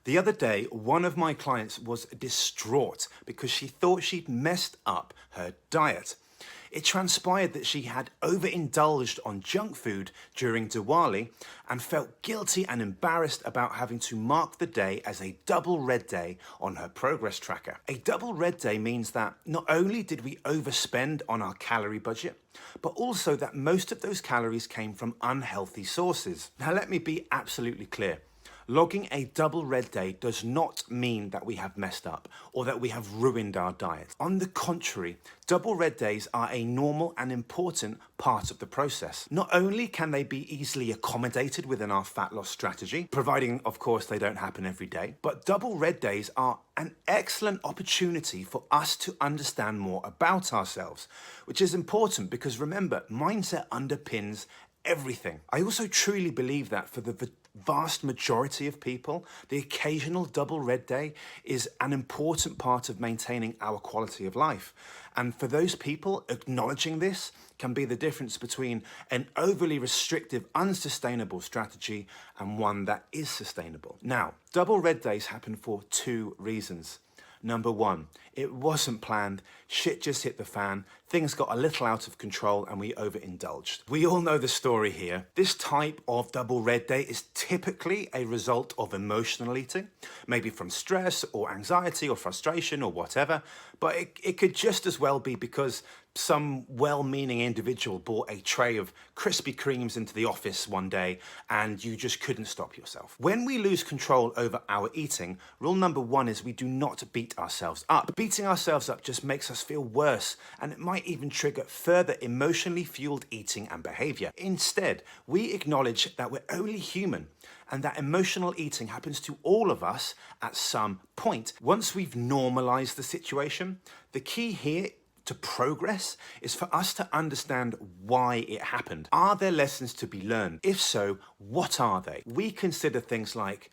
The other day, one of my clients was distraught because she thought she'd messed up her diet. It transpired that she had overindulged on junk food during Diwali and felt guilty and embarrassed about having to mark the day as a double red day on her progress tracker. A double red day means that not only did we overspend on our calorie budget, but also that most of those calories came from unhealthy sources. Now let me be absolutely clear. Logging a double red day does not mean that we have messed up or that we have ruined our diet. On the contrary, double red days are a normal and important part of the process. Not only can they be easily accommodated within our fat loss strategy, providing of course they don't happen every day, but double red days are an excellent opportunity for us to understand more about ourselves, which is important because remember, mindset underpins everything. I also truly believe that for the vast majority of people, the occasional double red day is an important part of maintaining our quality of life. And for those people, acknowledging this can be the difference between an overly restrictive, unsustainable strategy and one that is sustainable. Now, double red days happen for two reasons. Number one, it wasn't planned, shit just hit the fan, things got a little out of control and we overindulged. We all know the story here. This type of double red day is typically a result of emotional eating, maybe from stress or anxiety or frustration or whatever, but it could just as well be because some well-meaning individual brought a tray of Krispy Kremes into the office one day and you just couldn't stop yourself. When we lose control over our eating, rule number one is we do not beat ourselves up. Beating ourselves up just makes us feel worse and it might even trigger further emotionally fueled eating and behavior. Instead, we acknowledge that we're only human and that emotional eating happens to all of us at some point. Once we've normalized the situation, the key here to progress is for us to understand why it happened. Are there lessons to be learned? If so, what are they? We consider things like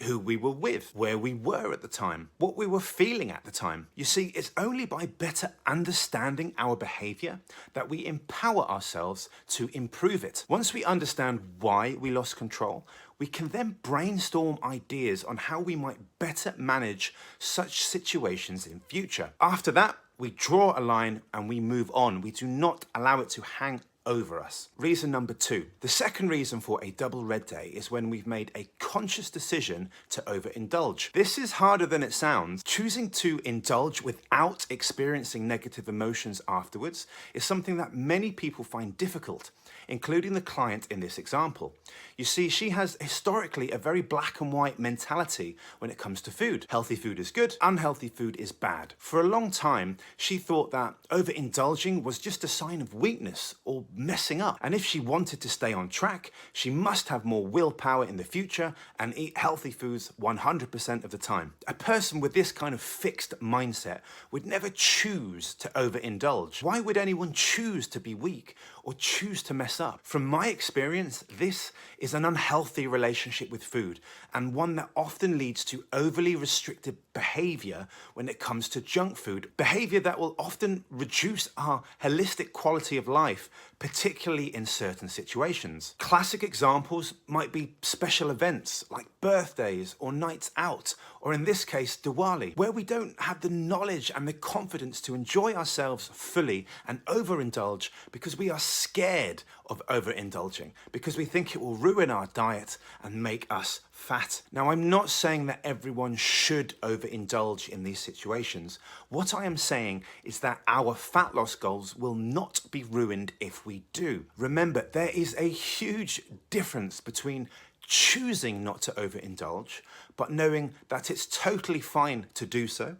who we were with, where we were at the time, what we were feeling at the time. You see, it's only by better understanding our behavior that we empower ourselves to improve it. Once we understand why we lost control, we can then brainstorm ideas on how we might better manage such situations in future. After that, we draw a line and we move on. We do not allow it to hang over us. Reason number two. The second reason for a double red day is when we've made a conscious decision to overindulge. This is harder than it sounds. Choosing to indulge without experiencing negative emotions afterwards is something that many people find difficult, including the client in this example. You see, she has historically a very black and white mentality when it comes to food. Healthy food is good, unhealthy food is bad. For a long time, she thought that overindulging was just a sign of weakness or messing up. And if she wanted to stay on track, she must have more willpower in the future and eat healthy foods 100% of the time. A person with this kind of fixed mindset would never choose to overindulge. Why would anyone choose to be weak or choose to mess up? From my experience, this is an unhealthy relationship with food and one that often leads to overly restrictive behavior when it comes to junk food. Behavior that will often reduce our holistic quality of life, particularly in certain situations. Classic examples might be special events like birthdays or nights out, or in this case, Diwali, where we don't have the knowledge and the confidence to enjoy ourselves fully and overindulge because we are scared of overindulging, because we think it will ruin our diet and make us fat. Now, I'm not saying that everyone should overindulge in these situations. What I am saying is that our fat loss goals will not be ruined if we do. Remember, there is a huge difference between choosing not to overindulge, but knowing that it's totally fine to do so,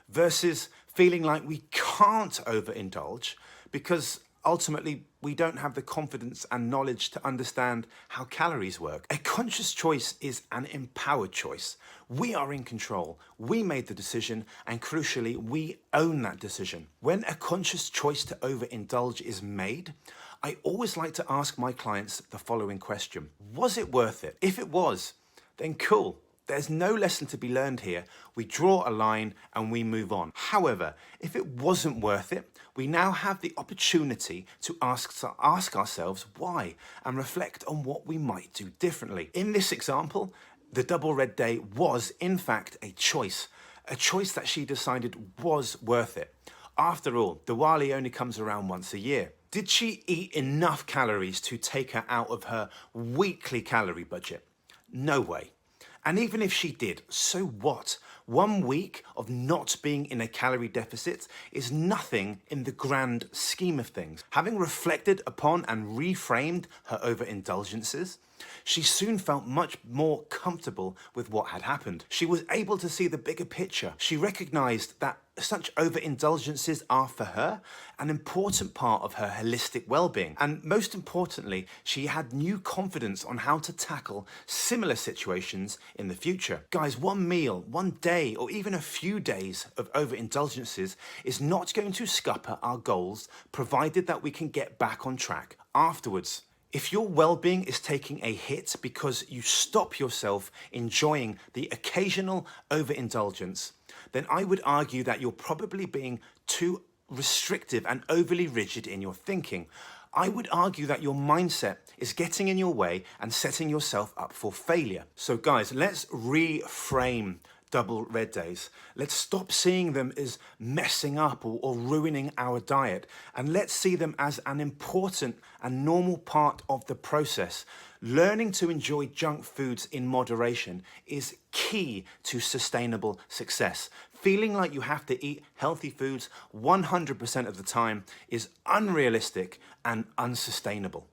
versus feeling like we can't overindulge because ultimately we don't have the confidence and knowledge to understand how calories work. A conscious choice is an empowered choice. We are in control. We made the decision, and crucially, we own that decision. When a conscious choice to overindulge is made, I always like to ask my clients the following question. Was it worth it? If it was, then cool. There's no lesson to be learned here. We draw a line and we move on. However, if it wasn't worth it, we now have the opportunity to ask ourselves why and reflect on what we might do differently. In this example, The double red day was, in fact, a choice that she decided was worth it. After all, Diwali only comes around once a year. Did she eat enough calories to take her out of her weekly calorie budget? No way. And even if she did, so what? 1 week of not being in a calorie deficit is nothing in the grand scheme of things. Having reflected upon and reframed her overindulgences, she soon felt much more comfortable with what had happened. She was able to see the bigger picture. She recognized that such overindulgences are for her an important part of her holistic well-being. And most importantly, she had new confidence on how to tackle similar situations in the future. Guys, one meal, one day, or even a few days of overindulgences is not going to scupper our goals, provided that we can get back on track afterwards. If your well-being is taking a hit because you stop yourself enjoying the occasional overindulgence, then I would argue that you're probably being too restrictive and overly rigid in your thinking. I would argue that your mindset is getting in your way and setting yourself up for failure. So guys, let's reframe double red days. Let's stop seeing them as messing up or ruining our diet, and let's see them as an important and normal part of the process. Learning to enjoy junk foods in moderation is key to sustainable success. Feeling like you have to eat healthy foods 100% of the time is unrealistic and unsustainable.